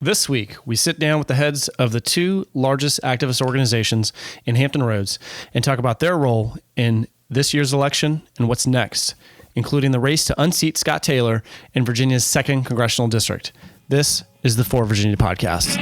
This week, we sit down with the heads of the two largest activist organizations in Hampton Roads and talk about their role in this year's election and what's next, including the race to unseat Scott Taylor in Virginia's 2nd Congressional District. This is the For Virginia podcast.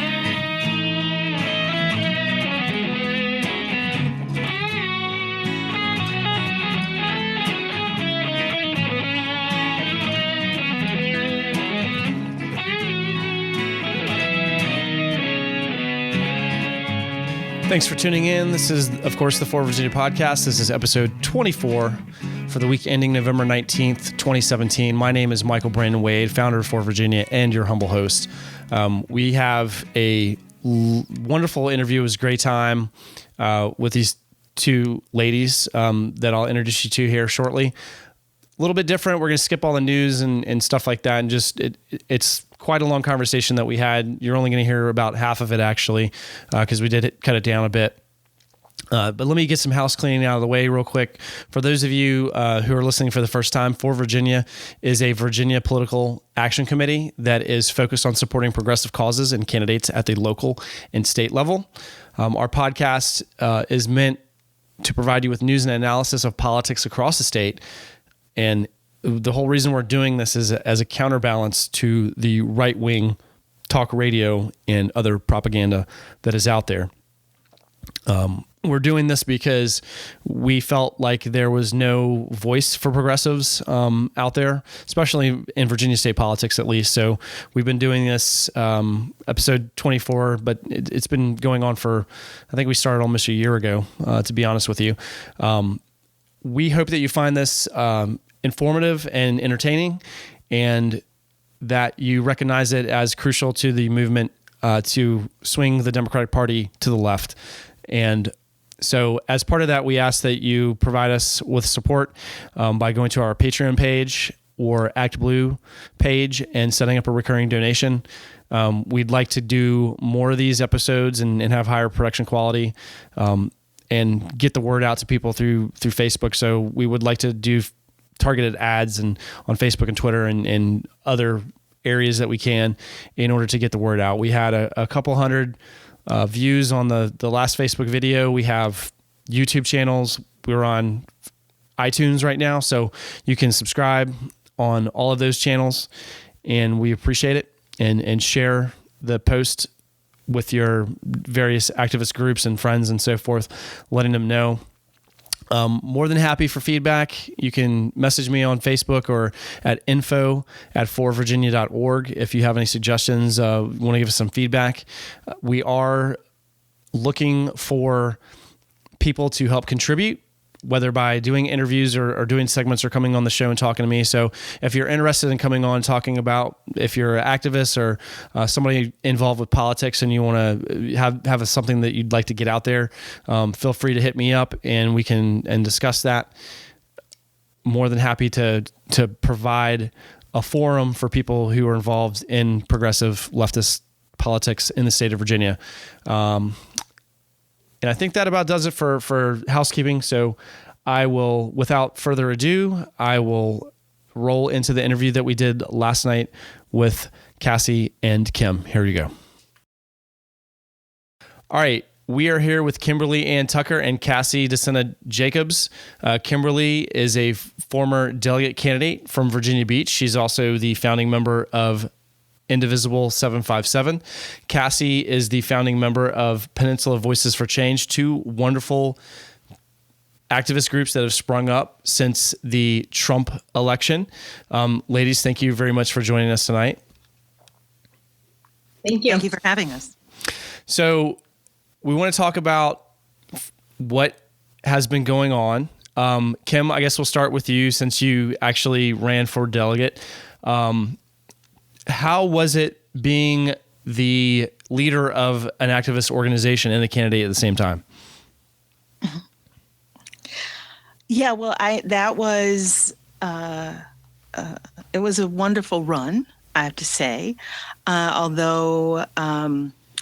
Thanks for tuning in. This is, of course, the For Virginia podcast. This is episode 24 for the week ending November 19th, 2017. My name is Michael Brandon Wade, founder of For Virginia and your humble host. We have a wonderful interview. It was a great time with these two ladies that I'll introduce you to here shortly. A little bit different. We're going to skip all the news and stuff like that. And just it's quite a long conversation that we had. You're only going to hear about half of it, actually, because we did cut it down a bit. But let me get some house cleaning out of the way real quick. For those of you who are listening for the first time, For Virginia is a Virginia political action committee that is focused on supporting progressive causes and candidates at the local and state level. Our podcast is meant to provide you with news and analysis of politics across the state. And the whole reason we're doing this is as a counterbalance to the right-wing talk radio and other propaganda that is out there. We're doing this because we felt like there was no voice for progressives out there, especially in Virginia state politics, at least. So we've been doing this episode 24, but it's been going on for, I think we started almost a year ago, to be honest with you. We hope that you find this informative and entertaining, and that you recognize it as crucial to the movement to swing the Democratic Party to the left. And so as part of that, we ask that you provide us with support by going to our Patreon page or ActBlue page and setting up a recurring donation. We'd like to do more of these episodes and have higher production quality and get the word out to people through Facebook. So we would like to do targeted ads and on Facebook and Twitter and other areas that we can in order to get the word out. We had a couple hundred views on the last Facebook video. We have YouTube channels. We're on iTunes right now, so you can subscribe on all of those channels, and we appreciate it. And share the post with your various activist groups and friends and so forth, letting them know. More than happy for feedback. You can message me on Facebook or at info@forvirginia.org if you have any suggestions, want to give us some feedback. We are looking for people to help contribute, whether by doing interviews or doing segments or coming on the show and talking to me. So if you're interested in coming on talking about, if you're an activist or somebody involved with politics and you want to have something that you'd like to get out there, feel free to hit me up and we can discuss that. More than happy to provide a forum for people who are involved in progressive leftist politics in the state of Virginia. And I think that about does it for housekeeping. So I will, without further ado, I will roll into the interview that we did last night with Cassie and Kim. Here you go. All right. We are here with Kimberly Ann Tucker and Cassie DeSena Jacobs. Kimberly is a former delegate candidate from Virginia Beach. She's also the founding member of Indivisible 757. Cassie is the founding member of Peninsula Voices for Change, two wonderful activist groups that have sprung up since the Trump election. Ladies, thank you very much for joining us tonight. Thank you. Thank you for having us. So we want to talk about what has been going on. Kim, I guess we'll start with you since you actually ran for delegate. How was it being the leader of an activist organization and a candidate at the same time? Yeah, well, it was a wonderful run, I have to say. Although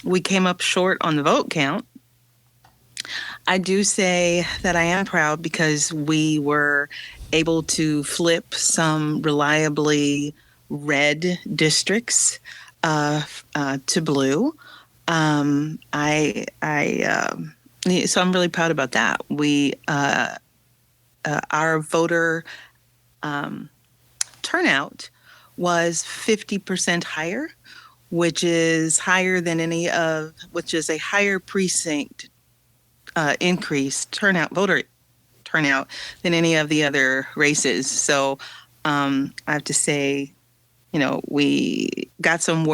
we came up short on the vote count, I do say that I am proud because we were able to flip some reliably red districts to blue. So I'm really proud about that. Our voter turnout was 50% higher, which is a higher precinct voter turnout than any of the other races. So I have to say, we got some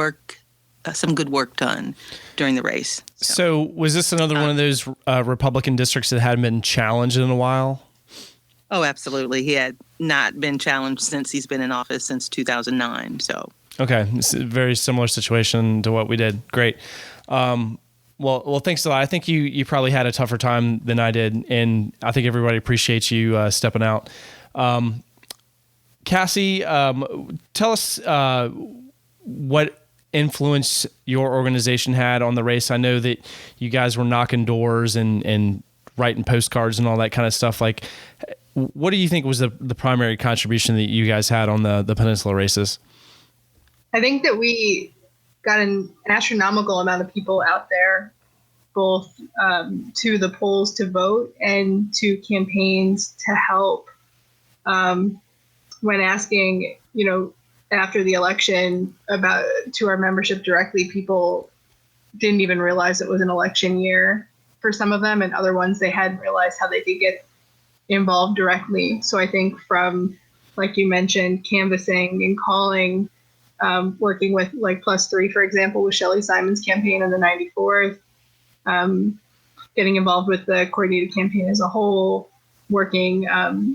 good work done during the race. So was this another one of those Republican districts that hadn't been challenged in a while? Oh, absolutely. He had not been challenged since he's been in office since 2009. So. Okay. It's a very similar situation to what we did. Great. Well, thanks a lot. I think you probably had a tougher time than I did, and I think everybody appreciates you stepping out. Cassie, tell us what influence your organization had on the race. I know that you guys were knocking doors and writing postcards and all that kind of stuff. Like, what do you think was the primary contribution that you guys had on the Peninsula races? I think that we got an astronomical amount of people out there, both to the polls to vote and to campaigns to help. When asking, after the election to our membership directly, people didn't even realize it was an election year for some of them, and other ones they hadn't realized how they could get involved directly. So I think from, like you mentioned, canvassing and calling, working with like +3, for example, with Shelley Simon's campaign in the 94th, getting involved with the coordinated campaign as a whole, working,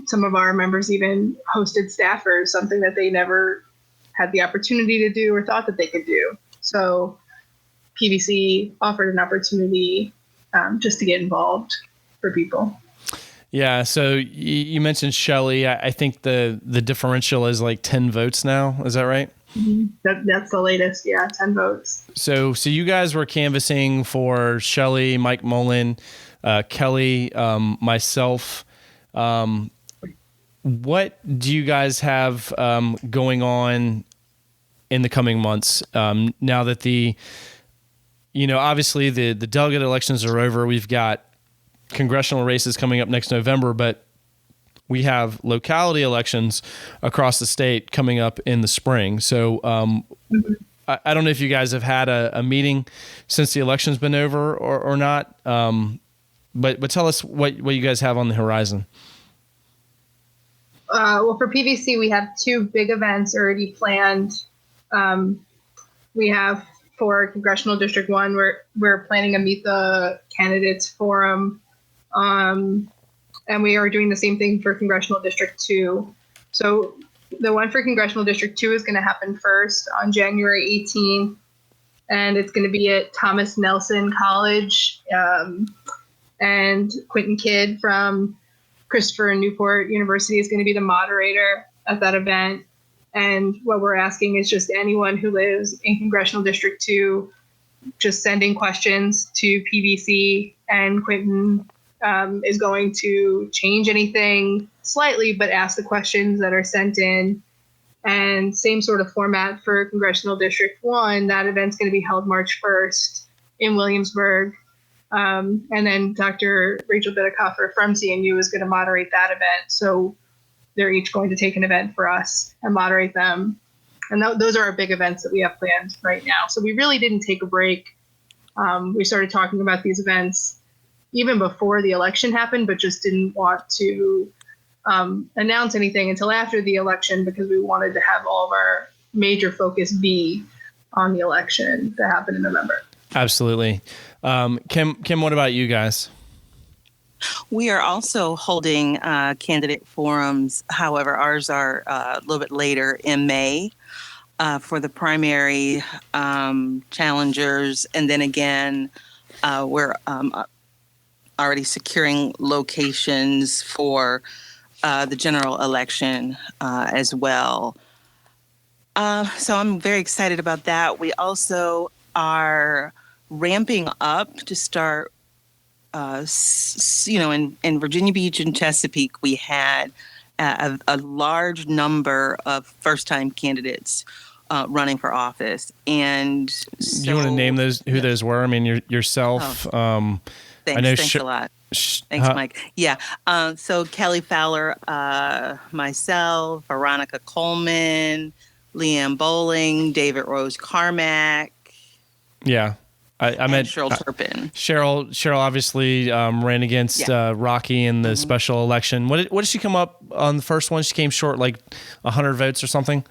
some of our members even hosted staffers, something that they never had the opportunity to do or thought that they could do. So PVC offered an opportunity just to get involved for people. Yeah. So you mentioned Shelley. I think the differential is like 10 votes now. Is that right? Mm-hmm. That's the latest. Yeah. 10 votes. So you guys were canvassing for Shelley, Mike Mullen, Kelly, myself. What do you guys have going on in the coming months now that obviously the delegate elections are over? We've got congressional races coming up next November, but we have locality elections across the state coming up in the spring. So I don't know if you guys have had a meeting since the election's been over or not, but tell us what you guys have on the horizon. Well, for PVC, we have 2 big events already planned. We have for Congressional District 1, we're planning a Meet the Candidates Forum. And we are doing the same thing for Congressional District 2. So the one for Congressional District 2 is going to happen first on January 18th. And it's going to be at Thomas Nelson College. And Quentin Kidd from Christopher and Newport University is going to be the moderator at that event. And what we're asking is just anyone who lives in Congressional District 2, just sending questions to PVC, and Quentin is going to change anything slightly, but ask the questions that are sent in. And same sort of format for Congressional District 1. That event's going to be held March 1st in Williamsburg. And then Dr. Rachel Bittekoffer from CNU is going to moderate that event. So they're each going to take an event for us and moderate them. And those are our big events that we have planned right now. So we really didn't take a break. We started talking about these events even before the election happened, but just didn't want to announce anything until after the election, because we wanted to have all of our major focus be on the election that happened in November. Absolutely. Kim, what about you guys? We are also holding candidate forums. However, ours are a little bit later in May for the primary challengers. And then again, we're already securing locations for the general election as well. So I'm very excited about that. We also are ramping up to start, in Virginia Beach and Chesapeake, we had a large number of first-time candidates running for office. And so, you want to name who those were? I mean, yourself. Thanks a lot. Thanks, Mike. Yeah. So Kelly Fowler, myself, Veronica Coleman, Leanne Bowling, David Rose Carmack. Yeah. I met Cheryl Turpin. Cheryl obviously ran against Rocky in the special election. What did she come up on the first one? She came short like 100 votes or something.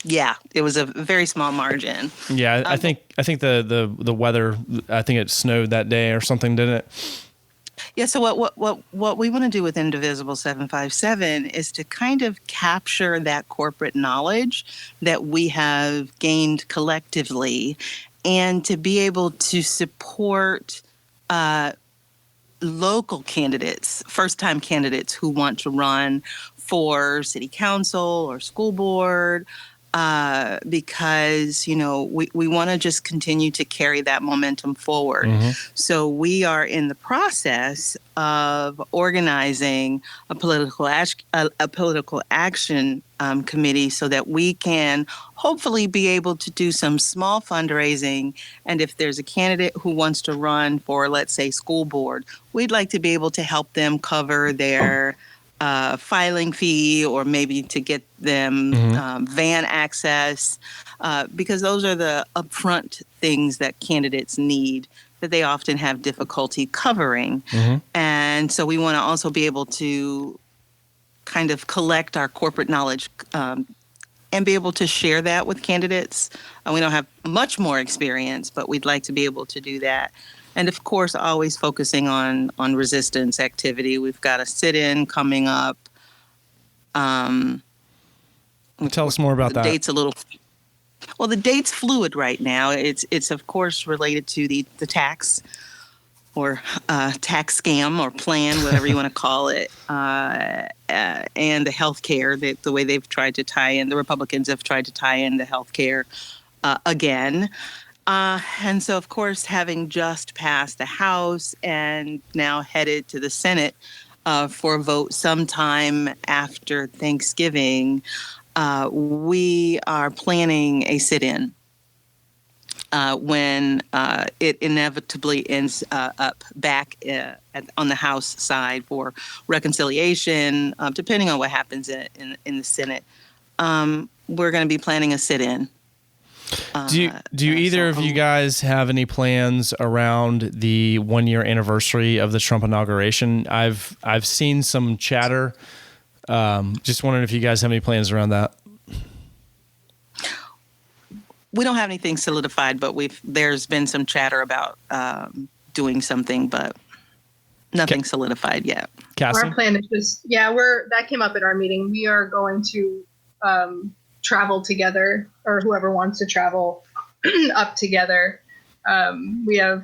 Yeah, it was a very small margin. Yeah, I think the weather. I think it snowed that day or something, didn't it? Yeah. So what we want to do with Indivisible 757 is to kind of capture that corporate knowledge that we have gained collectively, and to be able to support local candidates, first-time candidates who want to run for city council or school board, because, we want to just continue to carry that momentum forward. So we are in the process of organizing a political action committee so that we can hopefully be able to do some small fundraising. And if there's a candidate who wants to run for, let's say, school board, we'd like to be able to help them cover their filing fee, or maybe to get them van access, because those are the upfront things that candidates need that they often have difficulty covering. And so we want to also be able to kind of collect our corporate knowledge and be able to share that with candidates. We don't have much more experience, but we'd like to be able to do that. And of course, always focusing on resistance activity. We've got a sit-in coming up. Tell us more about that. The date's fluid right now. It's of course related to the tax or tax scam or plan, whatever you want to call it, and the health care, the way they've tried to tie in, the Republicans have tried to tie in the health care again. And so, of course, having just passed the House and now headed to the Senate for a vote sometime after Thanksgiving, we are planning a sit-in when it inevitably ends up back on the House side for reconciliation, depending on what happens in the Senate. We're going to be planning a sit-in. Do either of you guys have any plans around the 1-year anniversary of the Trump inauguration? I've seen some chatter. Just wondering if you guys have any plans around that. We don't have anything solidified, but there's been some chatter about doing something, but nothing solidified yet. Cassie? Our plan is that came up at our meeting. We are going to travel together, or whoever wants to travel up together. We have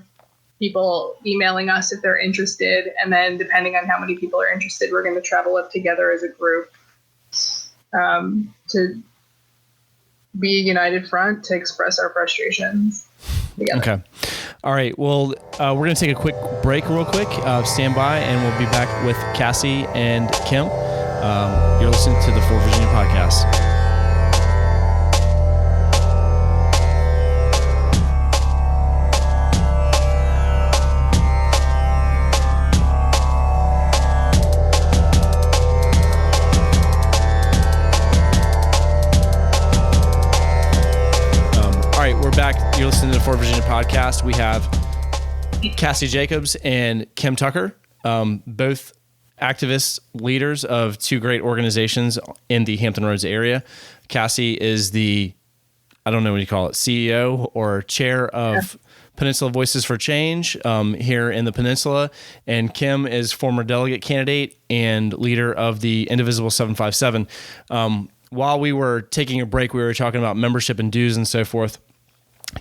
people emailing us if they're interested, and then depending on how many people are interested, we're going to travel up together as a group to be a united front to express our frustrations together. Okay. All right. Well, we're going to take a quick break real quick. Stand by, and we'll be back with Cassie and Kim. You're listening to the For Virginia podcast. Back, you're listening to the For Virginia podcast. We have Cassie Jacobs and Kim Tucker, both activist leaders of two great organizations in the Hampton Roads area. Cassie is the, I don't know what you call it, CEO or chair of Peninsula Voices for Change here in the Peninsula, and Kim is former delegate candidate and leader of the Indivisible 757. While we were taking a break, we were talking about membership and dues and so forth.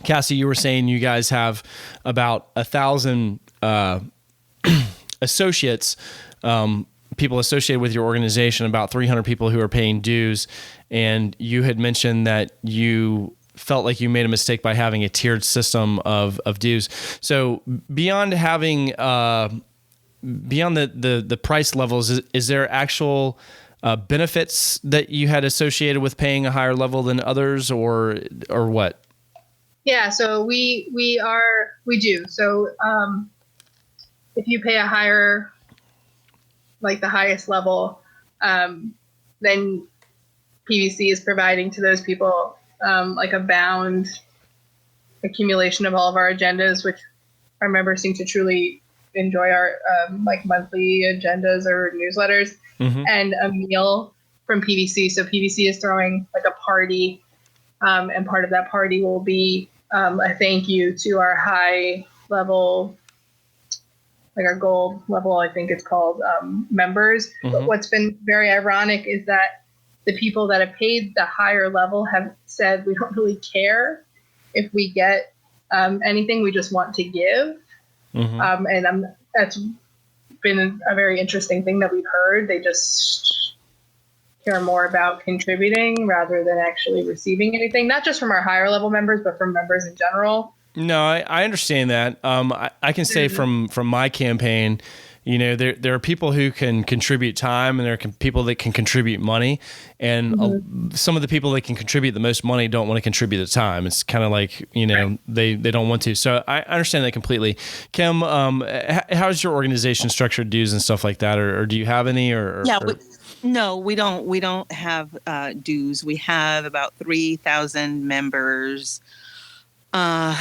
Cassie, you were saying you guys have about 1,000 associates, people associated with your organization, about 300 people who are paying dues. And you had mentioned that you felt like you made a mistake by having a tiered system of dues. So beyond having, beyond the price levels, is there actual benefits that you had associated with paying a higher level than others, or what? Yeah, so we do. So if you pay a higher, like the highest level, then PVC is providing to those people like a bound accumulation of all of our agendas, which our members seem to truly enjoy, our like monthly agendas or newsletters, and a meal from PVC. So PVC is throwing like a party, and part of that party will be a thank you to our high level, like our gold level, I think it's called, members. But what's been very ironic is that the people that have paid the higher level have said, we don't really care if we get anything, we just want to give. And that's been a very interesting thing that we've heard. They just care more about contributing rather than actually receiving anything, not just from our higher level members, but from members in general. No, I understand that. I can say from my campaign, there are people who can contribute time, and there are people that can contribute money, and some of the people that can contribute the most money don't want to contribute the time. It's kind of like, they don't want to. So I understand that completely. Kim, how's your organization structured, dues and stuff like that, or do you have any? No, we don't. We don't have dues. We have about 3,000 members. And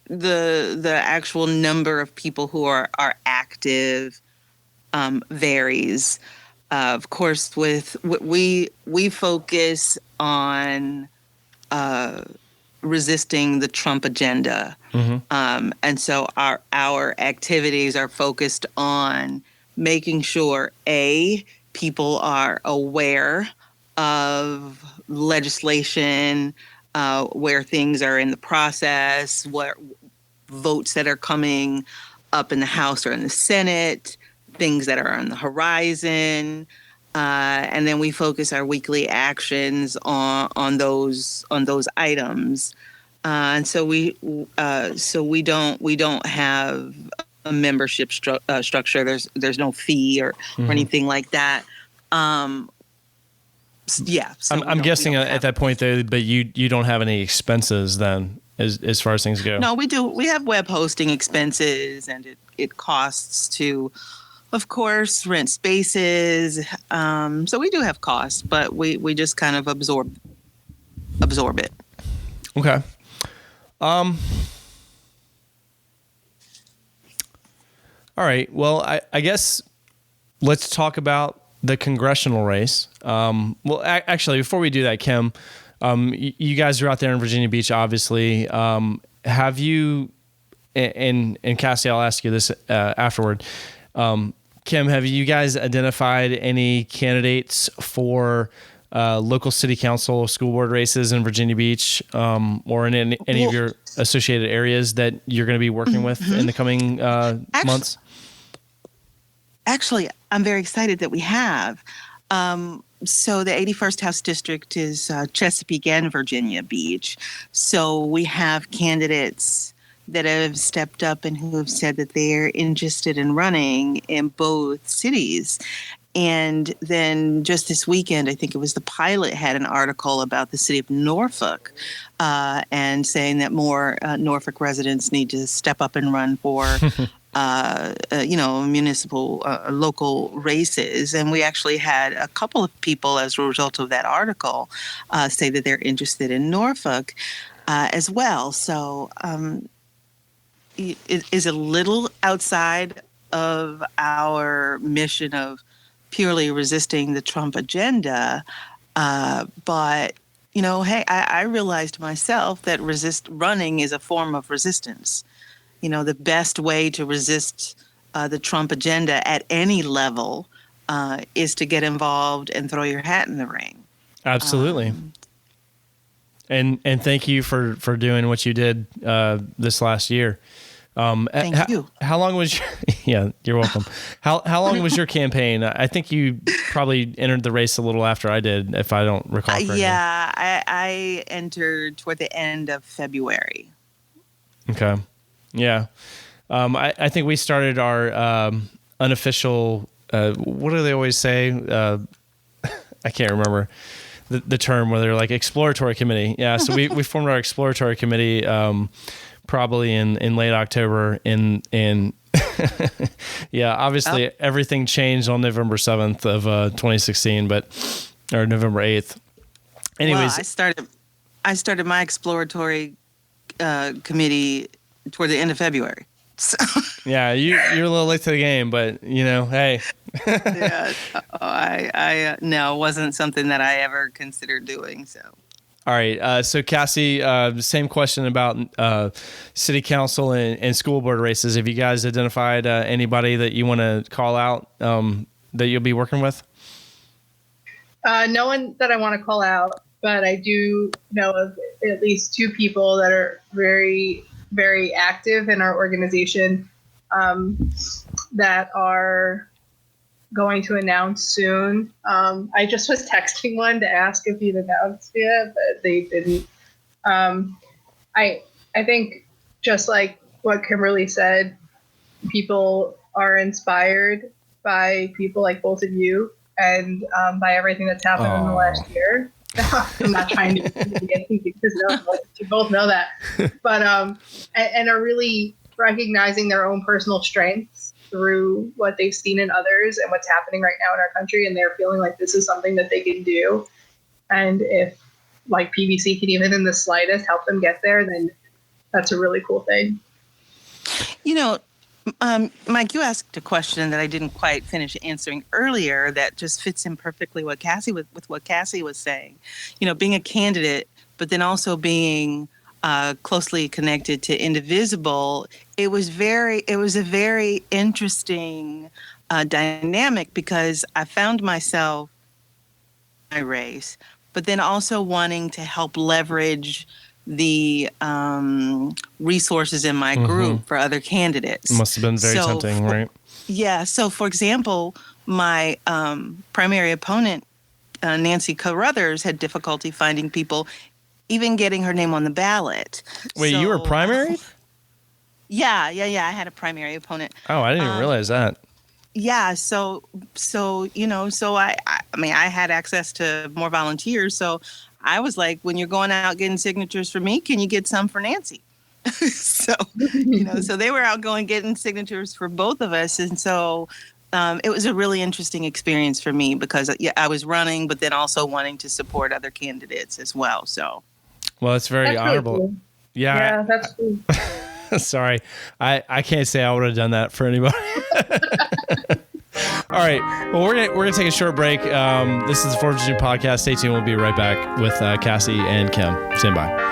the actual number of people who are active varies. Of course, we focus on resisting the Trump agenda, and so our activities are focused on making sure people are aware of legislation, where things are in the process, where votes that are coming up in the House or in the Senate, things that are on the horizon, and then we focus our weekly actions on those items. And so we don't have a membership structure. There's no fee or anything like that. Yeah, so I'm guessing at that point though, but you don't have any expenses then, as far as things go. No, we do. We have web hosting expenses, and it costs to, of course, rent spaces. So we do have costs, but we just kind of absorb it. Okay. All right. Well, I guess let's talk about the congressional race. Well, actually, before we do that, Kim, you guys are out there in Virginia Beach, obviously. Have you, and Cassie, I'll ask you this afterward. Kim, have you guys identified any candidates for local city council, school board races in Virginia Beach, or in any of your associated areas that you're going to be working with in the coming months? Actually, I'm very excited that we have. So the 81st House District is Chesapeake and Virginia Beach. So we have candidates that have stepped up and who have said that they're interested in running in both cities. And then just this weekend, I think it was the Pilot had an article about the city of Norfolk and saying that more Norfolk residents need to step up and run for municipal, local races. And we actually had a couple of people, as a result of that article, say that they're interested in Norfolk as well. So it is a little outside of our mission of purely resisting the Trump agenda. But, hey, I realized myself that running is a form of resistance. The best way to resist the Trump agenda at any level is to get involved and throw your hat in the ring. Absolutely. And thank you for doing what you did this last year. Thank you. How long was you're welcome. How long was your campaign? I think you probably entered the race a little after I did, if I don't recall correctly. Yeah, I entered toward the end of February. Okay. Yeah. I think we started our unofficial what do they always say? I can't remember the term where they're like exploratory committee. Yeah. So we formed our exploratory committee, probably in late October in yeah, obviously everything changed on November 7th of 2016, or November 8th. Anyways, well, I started my exploratory committee toward the end of February. So. Yeah, you're a little late to the game, but hey. Yeah, I no, it wasn't something that I ever considered doing. So. All right. So Cassie, same question about city council and school board races. Have you guys identified anybody that you want to call out that you'll be working with? No one that I want to call out, but I do know of at least two people that are very, very active in our organization that are going to announce soon. I just was texting one to ask if he'd announced yet, but they didn't. I think just like what Kimberly said, people are inspired by people like both of you and by everything that's happened in the last year. I'm not trying to get because you both know that, but and are really recognizing their own personal strengths through what they've seen in others and what's happening right now in our country, and they're feeling like this is something that they can do. And if like PBC can even in the slightest help them get there, then that's a really cool thing. You know, Mike, you asked a question that I didn't quite finish answering earlier that just fits in perfectly with what Cassie was saying. You know, being a candidate, but then also being closely connected to Indivisible, it was a very interesting dynamic because I found myself in my race, but then also wanting to help leverage the resources in my group for other candidates. Must have been very tempting, right? Yeah. So, for example, my primary opponent, Nancy Carruthers, had difficulty finding people, even getting her name on the ballot. Wait, you were primary? Yeah. I had a primary opponent. Oh, I didn't even realize that. Yeah. So I had access to more volunteers. So I was like, when you're going out getting signatures for me, can you get some for Nancy? So they were out going getting signatures for both of us. And so it was a really interesting experience for me because I was running, but then also wanting to support other candidates as well. So. Well, it's very honorable. Really cool. Yeah, that's cool. Sorry. I can't say I would have done that for anybody. All right. Well, we're gonna take a short break. This is the 4 Virginia podcast. Stay tuned. We'll be right back with Cassie and Kim. Stand by.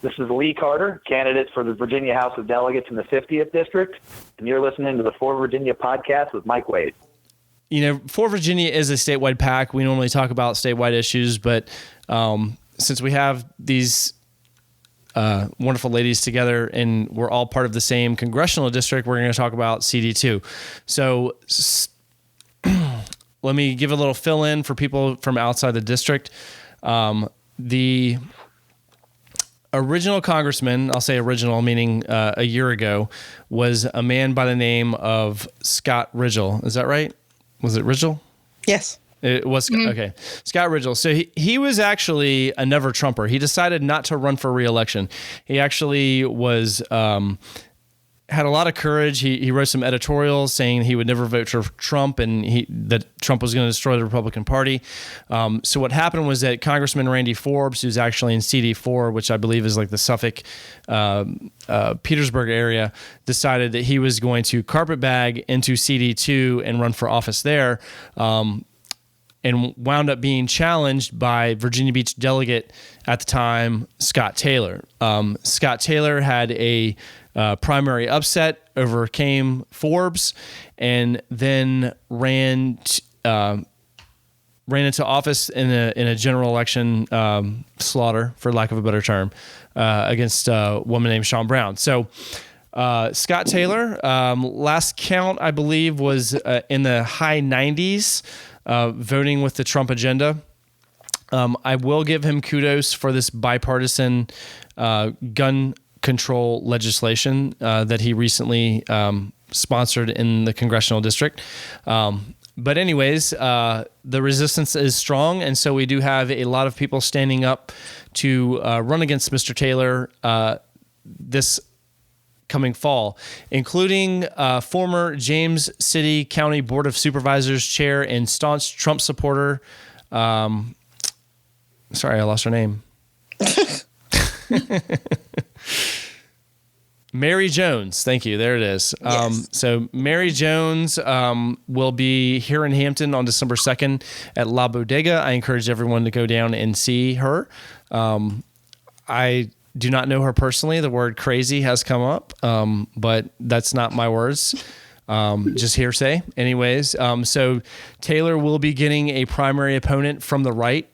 This is Lee Carter, candidate for the Virginia House of Delegates in the 50th District, and you're listening to the 4 Virginia podcast with Mike Wade. You know, 4 Virginia is a statewide PAC. We normally talk about statewide issues, but since we have these wonderful ladies together and we're all part of the same congressional district, we're going to talk about CD2. So let me give a little fill in for people from outside the district. The original congressman, I'll say original, meaning a year ago, was a man by the name of Scott Ridgell. Is that right? Was it Ridgell? Yes. It was, okay. Scott Ridgell. So he was actually a never Trumper. He decided not to run for re-election. He actually was had a lot of courage. He wrote some editorials saying he would never vote for Trump and that Trump was going to destroy the Republican Party. So what happened was that Congressman Randy Forbes, who's actually in CD4, which I believe is like the Suffolk, Petersburg area, decided that he was going to carpetbag into CD2 and run for office there. and wound up being challenged by Virginia Beach delegate at the time, Scott Taylor. Scott Taylor had a primary upset, overcame Forbes, and then ran into office in a general election slaughter, for lack of a better term, against a woman named Sean Brown. So Scott Taylor, last count, I believe, was in the high 90s, voting with the Trump agenda. I will give him kudos for this bipartisan gun control legislation that he recently sponsored in the congressional district. But anyways, the resistance is strong, and so we do have a lot of people standing up to run against Mr. Taylor this coming fall, including former James City County Board of Supervisors chair and staunch Trump supporter. Sorry, I lost her name. Mary Jones. Thank you. There it is. Yes. So Mary Jones will be here in Hampton on December 2nd at La Bodega. I encourage everyone to go down and see her. I do not know her personally. The word crazy has come up, but that's not my words. Just hearsay. Anyways, so Taylor will be getting a primary opponent from the right.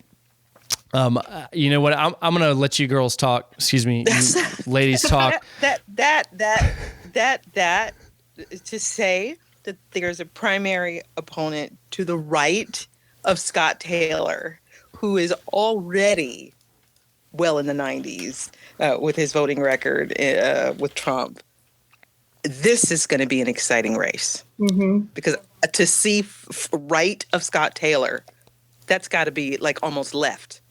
You know what? I'm going to let you girls talk. Excuse me, you ladies talk. That to say that there's a primary opponent to the right of Scott Taylor, who is already well in the 90s with his voting record with Trump. This is going to be an exciting race because to see right of Scott Taylor, that's got to be like almost left.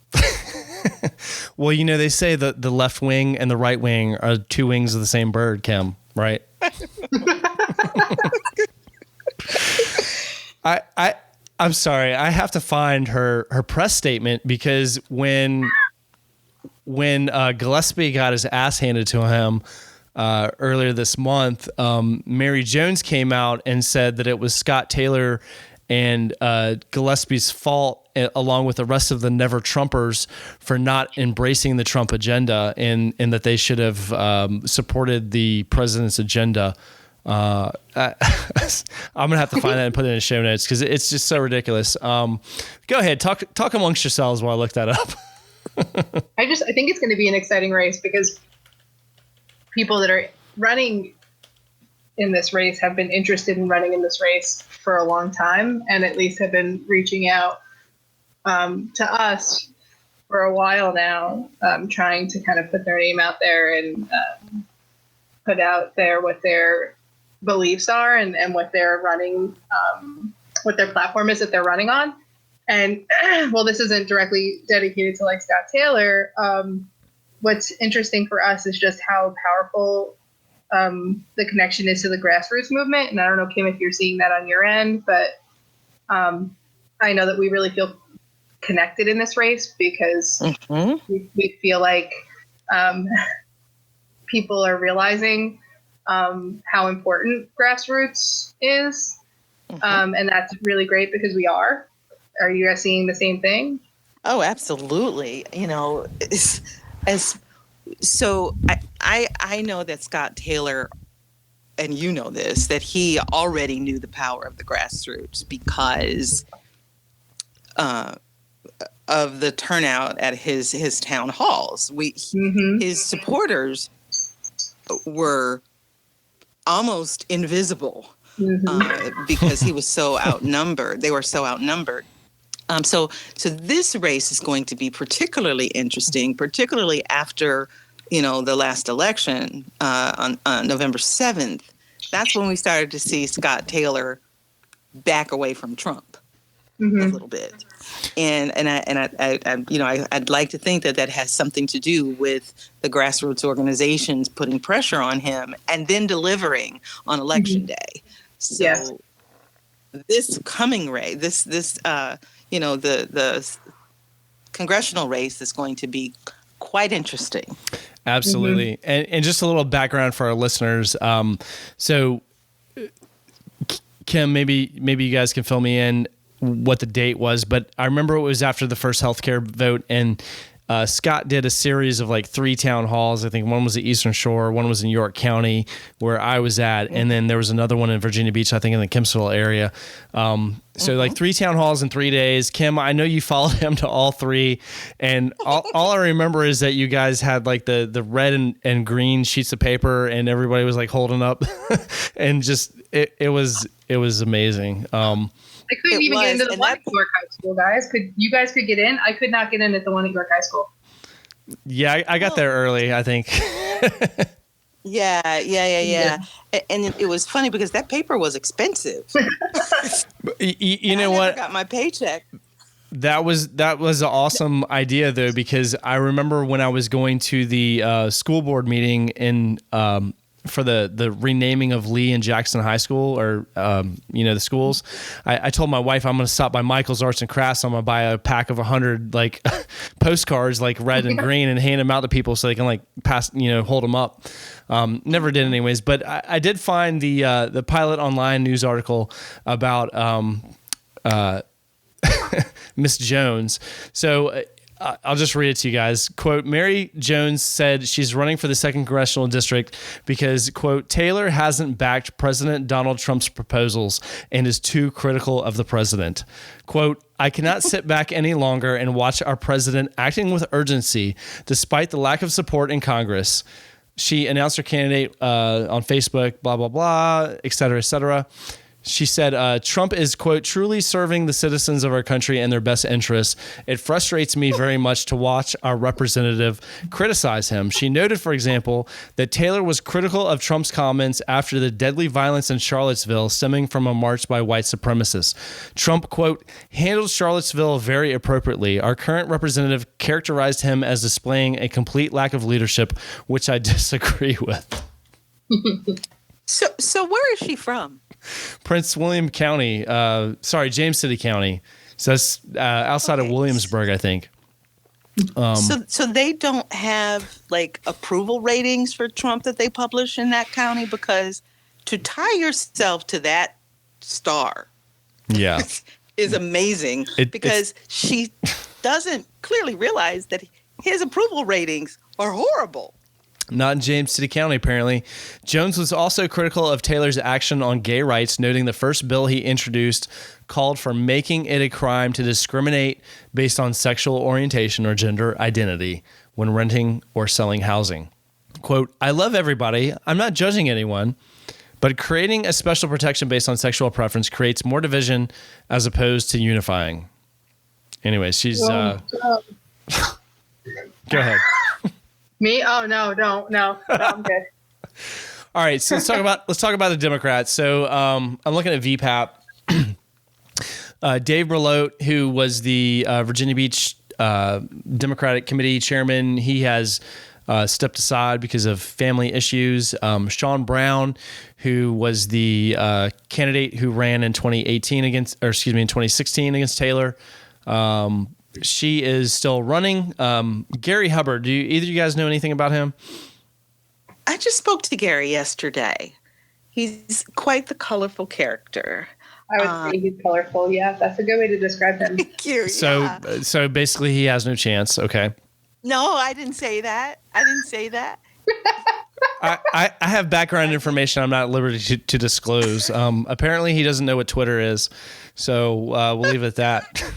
Well, you know, they say that the left wing and the right wing are two wings of the same bird, Kim, right? I'm sorry. I have to find her press statement because when Gillespie got his ass handed to him earlier this month, Mary Jones came out and said that it was Scott Taylor and Gillespie's fault, along with the rest of the Never Trumpers, for not embracing the Trump agenda, and that they should have supported the president's agenda. I'm gonna have to find that and put it in the show notes because it's just so ridiculous. Go ahead, talk amongst yourselves while I look that up. I think it's going to be an exciting race because people that are running in this race have been interested in running in this race for a long time, and at least have been reaching out to us for a while now, trying to kind of put their name out there and put out there what their beliefs are and what they're running, what their platform is that they're running on. And well, this isn't directly dedicated to like Scott Taylor. What's interesting for us is just how powerful the connection is to the grassroots movement. And I don't know, Kim, if you're seeing that on your end, but I know that we really feel connected in this race because we feel like people are realizing how important grassroots is. And that's really great because we are. Are you guys seeing the same thing? Oh, absolutely. You know, I know that Scott Taylor, and you know this, that he already knew the power of the grassroots because of the turnout at his town halls. His supporters were almost invisible because he was so outnumbered. They were so outnumbered. So this race is going to be particularly interesting, particularly after, the last election on November 7th. That's when we started to see Scott Taylor back away from Trump a little bit. And I'd like to think that has something to do with the grassroots organizations putting pressure on him and then delivering on election day. So this coming race, the congressional race is going to be quite interesting. Absolutely. And just a little background for our listeners. So Kim, maybe you guys can fill me in. what the date was, but I remember it was after the first healthcare vote, and Scott did a series of like 3 town halls. I think one was the Eastern Shore, one was in York County where I was at, and then there was another one in Virginia Beach, I think in the Kempsville area. So like 3 town halls in 3 days. Kim, I know you followed him to all 3, and all I remember is that you guys had like the red and green sheets of paper, and everybody was like holding up, and just it was amazing. I couldn't even get into the one at York High School, guys. You guys could get in? I could not get in at the one at York High School. Yeah, I got there early, I think. Yeah. And it was funny because that paper was expensive. You know what? I got my paycheck. That was an awesome idea, though, because I remember when I was going to the school board meeting in for the renaming of Lee and Jackson High School, or the schools. I told my wife I'm going to stop by Michael's Arts and Crafts. I'm going to buy a pack of 100 like postcards, like red and green, and hand them out to people so they can like pass, hold them up. Never did anyways, but I did find the Pilot Online news article about Miss Jones. So I'll just read it to you guys. Quote, Mary Jones said she's running for the 2nd Congressional District because, quote, Taylor hasn't backed President Donald Trump's proposals and is too critical of the president. Quote, I cannot sit back any longer and watch our president acting with urgency despite the lack of support in Congress. She announced her candidate on Facebook, blah, blah, blah, et cetera, et cetera. She said, Trump is, quote, truly serving the citizens of our country and their best interests. It frustrates me very much to watch our representative criticize him. She noted, for example, that Taylor was critical of Trump's comments after the deadly violence in Charlottesville stemming from a march by white supremacists. Trump, quote, handled Charlottesville very appropriately. Our current representative characterized him as displaying a complete lack of leadership, which I disagree with. So where is she from? Prince William County, James City County. So that's outside of Williamsburg, I think. So they don't have like approval ratings for Trump that they publish in that county, because to tie yourself to that star, is amazing, because she doesn't clearly realize that his approval ratings are horrible. Not in James City County, apparently. Jones was also critical of Taylor's action on gay rights, noting the first bill he introduced called for making it a crime to discriminate based on sexual orientation or gender identity when renting or selling housing. Quote, I love everybody. I'm not judging anyone, but creating a special protection based on sexual preference creates more division as opposed to unifying. Anyway, she's... Go ahead. Me? Oh no, don't. No, I'm good. All right, so let's talk about the Democrats. So I'm looking at VPAP. Dave Berlote, who was the Virginia Beach Democratic Committee chairman, he has stepped aside because of family issues. Sean Brown, who was the candidate who ran in 2016 against Taylor. She is still running. Gary Hubbard, do either of you guys know anything about him? I just spoke to Gary yesterday. He's quite the colorful character. I would say he's colorful. Yeah, that's a good way to describe him. Thank you. So basically he has no chance. Okay. No, I didn't say that. I have background information I'm not at liberty to disclose. Apparently he doesn't know what Twitter is. So we'll leave it at that.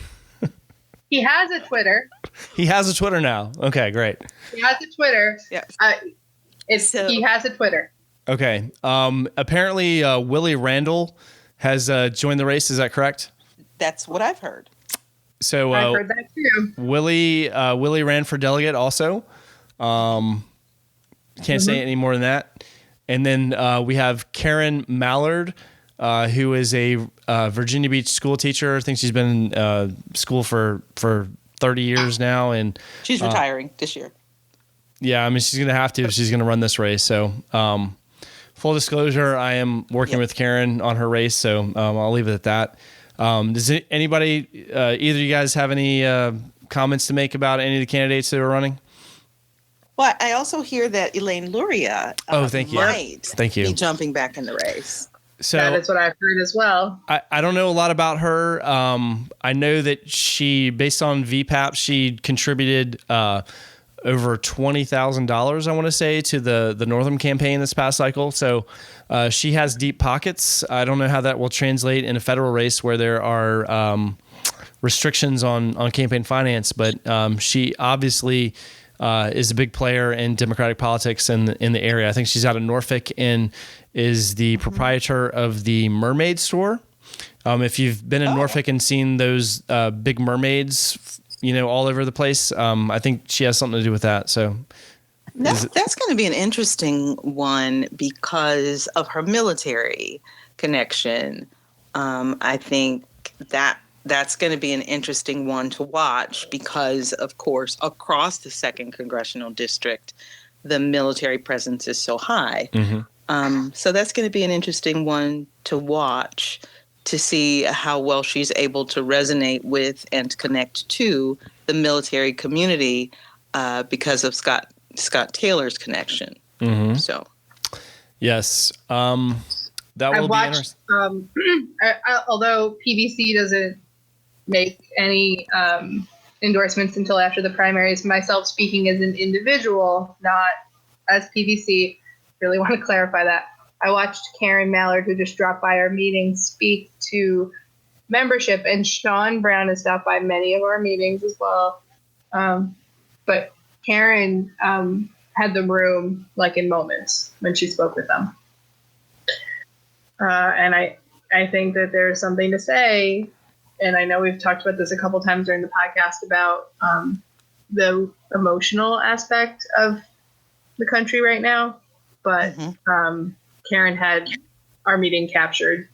He has a Twitter. He has a Twitter now. Okay, great. He has a Twitter. Yes. He has a Twitter. Okay. Apparently, Willie Randall has joined the race. Is that correct? That's what I've heard. So I've heard that too. Willie ran for delegate also. Can't say any more than that. And then we have Karen Mallard, who is a Virginia Beach school teacher. I think she's been in school for 30 years now. And she's retiring this year. Yeah, I mean, she's going to have to if she's going to run this race. So full disclosure, I am working with Karen on her race. So I'll leave it at that. Does anybody, either of you guys have any comments to make about any of the candidates that are running? Well, I also hear that Elaine Luria might be jumping back in the race. So that is what I've heard as well. I don't know a lot about her. I know that she, based on VPAP, she contributed over $20,000, I want to say, to the Northam campaign this past cycle. So she has deep pockets. I don't know how that will translate in a federal race where there are restrictions on campaign finance, but she obviously is a big player in Democratic politics in the area. I think she's out of Norfolk and is the proprietor of the Mermaid store. If you've been in Norfolk and seen those big mermaids, all over the place, I think she has something to do with that. So that's going to be an interesting one because of her military connection. I think that's going to be an interesting one to watch because, of course, across the 2nd Congressional District, the military presence is so high. Mm-hmm. So that's going to be an interesting one to watch to see how well she's able to resonate with and connect to the military community because of Scott Taylor's connection. Mm-hmm. So, yes. That will be interesting. Although PVC doesn't make any endorsements until after the primaries, myself speaking as an individual, not as PVC, really want to clarify that. I watched Karen Mallard, who just dropped by our meeting, speak to membership, and Sean Brown has stopped by many of our meetings as well. But Karen had the room like in moments when she spoke with them. And I think that there's something to say, and I know we've talked about this a couple times during the podcast about the emotional aspect of the country right now. But Karen had our meeting captured.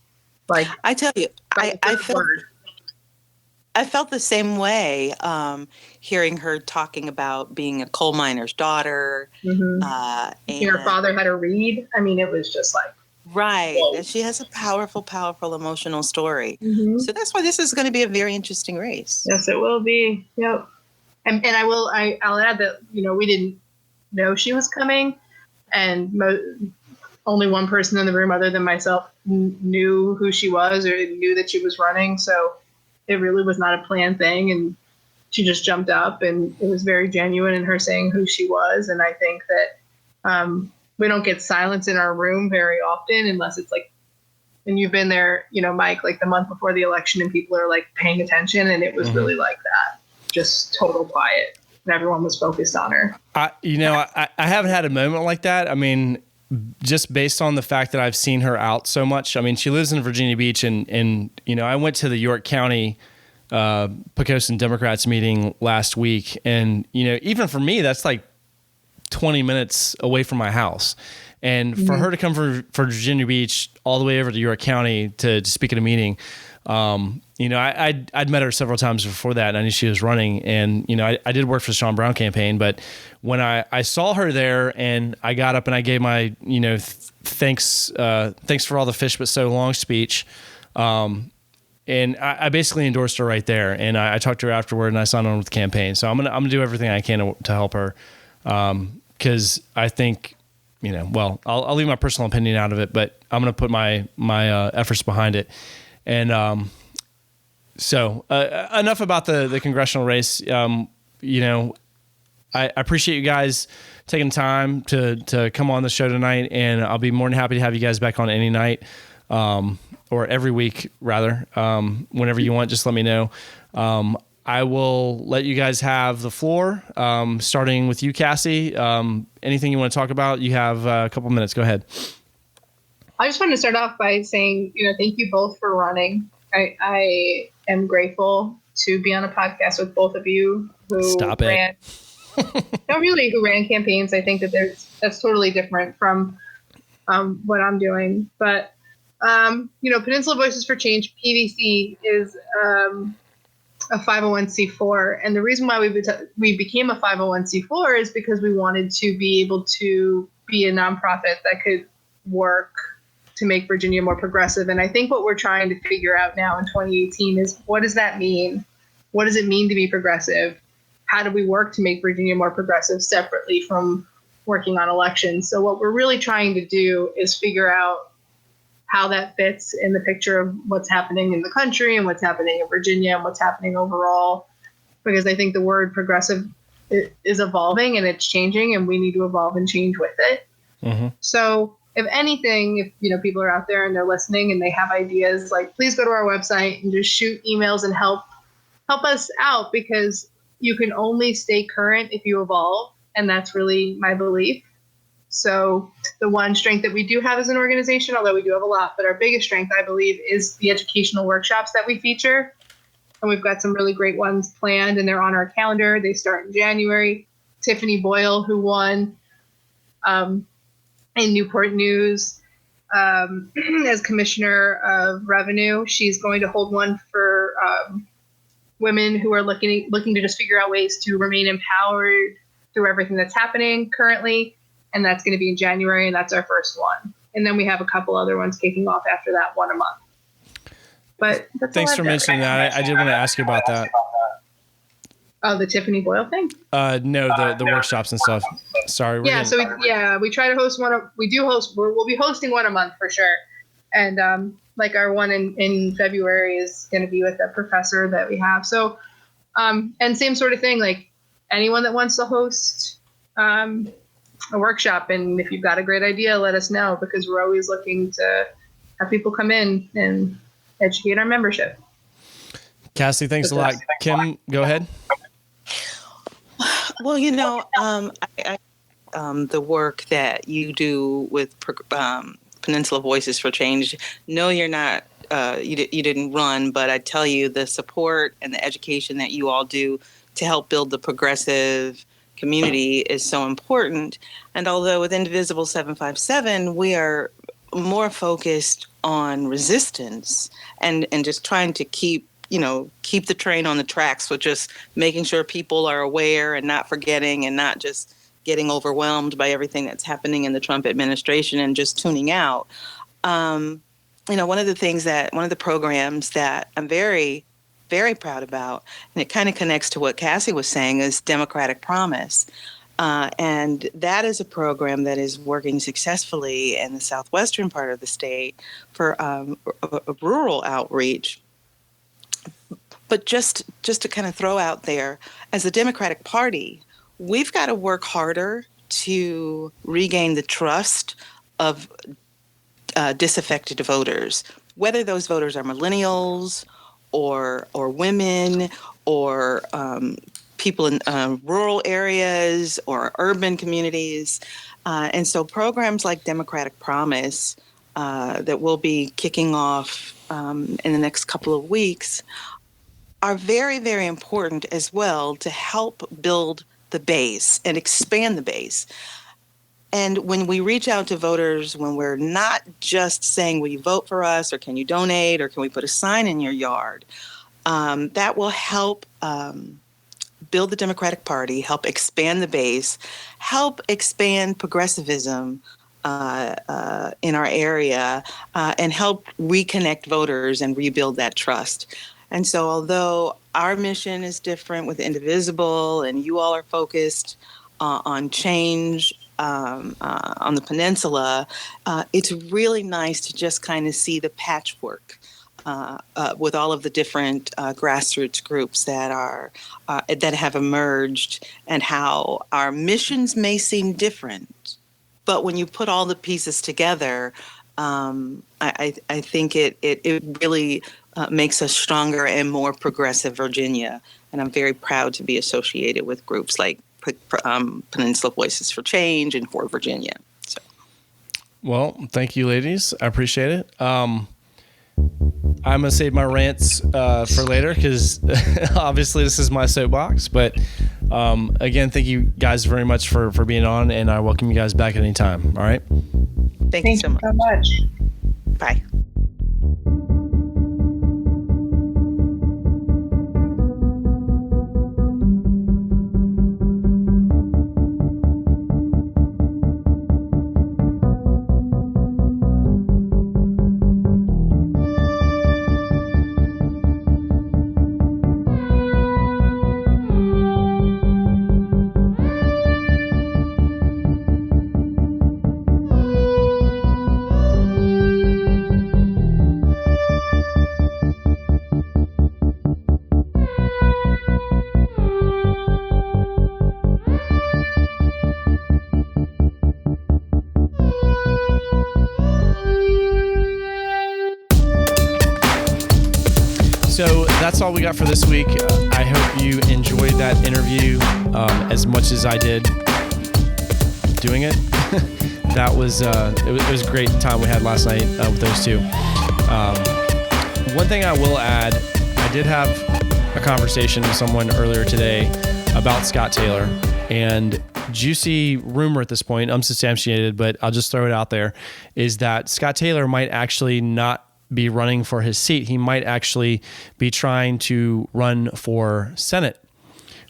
Like I tell you, I felt the same way hearing her talking about being a coal miner's daughter. and her father had a read. I mean, it was just like, right. whoa. And she has a powerful, powerful emotional story. Mm-hmm. So that's why this is going to be a very interesting race. Yes, it will be. Yep. And I'll add that, we didn't know she was coming, and only one person in the room other than myself knew who she was or knew that she was running. So it really was not a planned thing. And she just jumped up, and it was very genuine in her saying who she was. And I think that we don't get silence in our room very often unless it's like, and you've been there, Mike, like the month before the election, and people are like paying attention. And it was really like that, just total quiet. And everyone was focused on her. I haven't had a moment like that. I mean, just based on the fact that I've seen her out so much. I mean, she lives in Virginia Beach, and I went to the York County Pocosin Democrats meeting last week, and even for me, that's like 20 minutes away from my house. And for her to come from Virginia Beach all the way over to York County to speak at a meeting, I'd met her several times before that, and I knew she was running. And, I did work for the Sean Brown campaign, but when I saw her there and I got up and I gave my, thanks for all the fish, but so long speech. And I basically endorsed her right there. And I talked to her afterward, and I signed on with the campaign. So I'm going to do everything I can to help her. 'Cause I think, I'll leave my personal opinion out of it, but I'm going to put my efforts behind it. And, so enough about the congressional race. I appreciate you guys taking time to come on the show tonight, and I'll be more than happy to have you guys back on any night, or every week rather, whenever you want. Just let me know. I will let you guys have the floor, starting with you, Cassie. Anything you want to talk about? You have a couple minutes. Go ahead. I just want to start off by saying, thank you both for running. I am grateful to be on a podcast with both of you who ran. Who ran campaigns. I think that that's totally different from what I'm doing. But Peninsula Voices for Change, PVC, is a 501c4, and the reason why we became a 501c4 is because we wanted to be able to be a nonprofit that could work to make Virginia more progressive. And I think what we're trying to figure out now in 2018 is, what does that mean? What does it mean to be progressive? How do we work to make Virginia more progressive separately from working on elections? So what we're really trying to do is figure out how that fits in the picture of what's happening in the country and what's happening in Virginia and what's happening overall. Because I think the word progressive is evolving and it's changing, and we need to evolve and change with it. Mm-hmm. So if anything, if people are out there and they're listening and they have ideas, like, please go to our website and just shoot emails and help us out, because you can only stay current if you evolve. And that's really my belief. So the one strength that we do have as an organization, although we do have a lot, but our biggest strength, I believe, is the educational workshops that we feature. And we've got some really great ones planned, and they're on our calendar. They start in January. Tiffany Boyle, who won in Newport News as Commissioner of Revenue, she's going to hold one for women who are looking to just figure out ways to remain empowered through everything that's happening currently. And that's going to be in January, and that's our first one. And then we have a couple other ones kicking off after that, one a month. But thanks for mentioning that. I did want to ask you about that. Oh, the Tiffany Boyle thing? No, the workshops and stuff. Sorry. We try to host one. We'll be hosting one a month for sure. And our one in February is going to be with a professor that we have. So, and same sort of thing, like anyone that wants to host a workshop, and if you've got a great idea, let us know, because we're always looking to have people come in and educate our membership. Cassie, thanks a lot. Kim, go ahead. Well, the work that you do with Peninsula Voices for Change, no, you're not, you didn't run, but I tell you, the support and the education that you all do to help build the progressive community is so important. And although with Indivisible 757, we are more focused on resistance and just trying to keep the train on the tracks, with just making sure people are aware and not forgetting and not just getting overwhelmed by everything that's happening in the Trump administration and just tuning out. One of the programs that I'm very, very proud about, and it kind of connects to what Cassie was saying, is Democratic Promise. And that is a program that is working successfully in the southwestern part of the state for a rural outreach. But just to kind of throw out there, as the Democratic Party, we've got to work harder to regain the trust of disaffected voters, whether those voters are millennials or women or people in rural areas or urban communities. And so programs like Democratic Promise that we'll be kicking off in the next couple of weeks are very, very important as well to help build the base and expand the base. And when we reach out to voters, when we're not just saying, will you vote for us, or can you donate, or can we put a sign in your yard, that will help build the Democratic Party, help expand the base, help expand progressivism in our area, and help reconnect voters and rebuild that trust. And so although our mission is different with Indivisible, and you all are focused on change on the Peninsula, it's really nice to just kind of see the patchwork with all of the different grassroots groups that have emerged, and how our missions may seem different, but when you put all the pieces together, I think it really makes us stronger and more progressive Virginia. And I'm very proud to be associated with groups like Peninsula Voices for Change and For Virginia. So. Well, thank you, ladies. I appreciate it. I'm going to save my rants for later, because obviously this is my soapbox. But again, thank you guys very much for being on, and I welcome you guys back at any time. All right. Thank you so much. Bye. that's all we got for this week. I hope you enjoyed that interview as much as I did doing it. That was it was a great time we had last night with those two. One thing I will add, I did have a conversation with someone earlier today about Scott Taylor, and juicy rumor at this point, unsubstantiated, but I'll just throw it out there, is that Scott Taylor might actually not be running for his seat. He might actually be trying to run for Senate,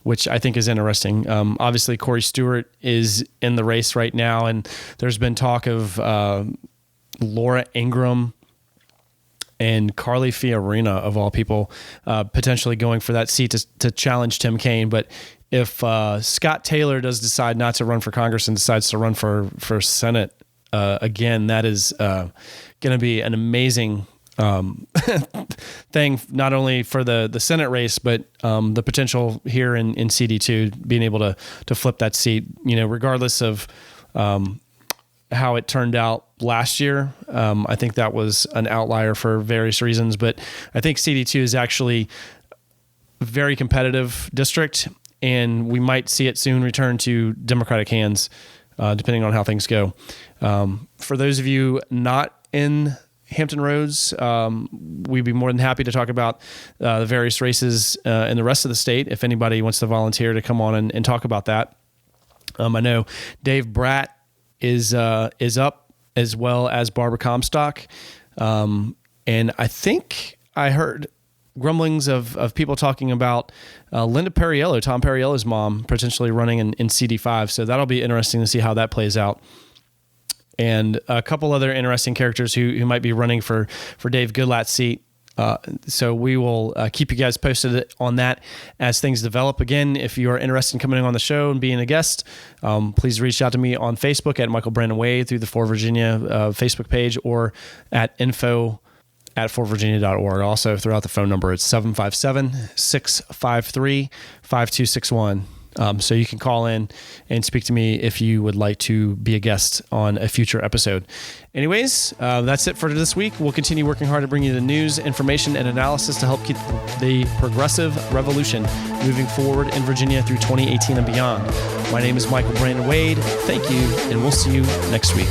which I think is interesting. Obviously, Corey Stewart is in the race right now, and there's been talk of Laura Ingraham and Carly Fiorina, of all people, potentially going for that seat to challenge Tim Kaine. But if Scott Taylor does decide not to run for Congress and decides to run for Senate, again, that is going to be an amazing thing, not only for the Senate race, but the potential here in CD2 being able to flip that seat, regardless of how it turned out last year. I think that was an outlier for various reasons, but I think CD2 is actually a very competitive district, and we might see it soon return to Democratic hands, depending on how things go. For those of you not in Hampton Roads, we'd be more than happy to talk about the various races in the rest of the state if anybody wants to volunteer to come on and talk about that. I know Dave Bratt is up, as well as Barbara Comstock. And I think I heard grumblings of people talking about Linda Perriello, Tom Perriello's mom, potentially running in CD5. So that'll be interesting to see how that plays out. And a couple other interesting characters who might be running for Dave Goodlatte's seat. So we will keep you guys posted on that as things develop. Again, if you are interested in coming on the show and being a guest, please reach out to me on Facebook at Michael Brandon Wade through the For Virginia Facebook page, or at info@forvirginia.org. Also, throw out the phone number. It's 757-653-5261. So you can call in and speak to me if you would like to be a guest on a future episode. Anyways, that's it for this week. We'll continue working hard to bring you the news, information, and analysis to help keep the progressive revolution moving forward in Virginia through 2018 and beyond. My name is Michael Brandon Wade. Thank you, and we'll see you next week.